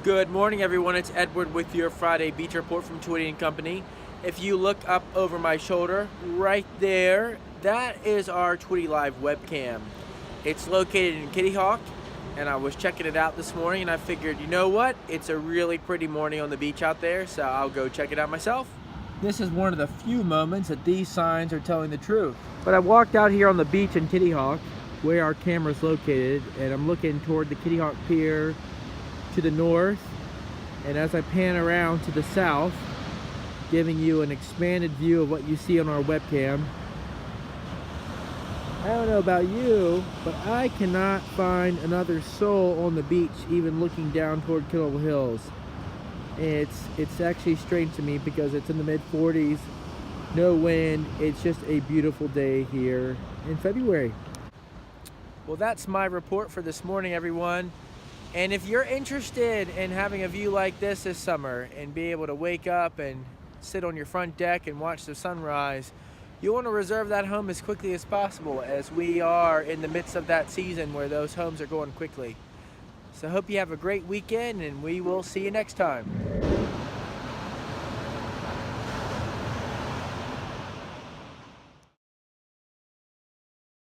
Good morning, everyone. It's Edward with your Friday Beach Report from Twiddy and Company. If you look up over my shoulder, right there, that is our Twiddy Live webcam. It's located in Kitty Hawk, and I was checking it out this morning, and I figured, you know what? It's a really pretty morning on the beach out there, so I'll go check it out myself. This is one of the few moments that these signs are telling the truth. But I walked out here on the beach in Kitty Hawk, where our camera is located, and I'm looking toward the Kitty Hawk Pier to the north, and as I pan around to the south, giving you an expanded view of what you see on our webcam, I don't know about you, but I cannot find another soul on the beach even looking down toward Kittle Hills. It's actually strange to me because it's in the mid-40s, no wind, it's just a beautiful day here in February. Well, that's my report for this morning, everyone. And if you're interested in having a view like this summer and be able to wake up and sit on your front deck and watch the sunrise, you want to reserve that home as quickly as possible, as we are in the midst of that season where those homes are going quickly. So I hope you have a great weekend, and we will see you next time.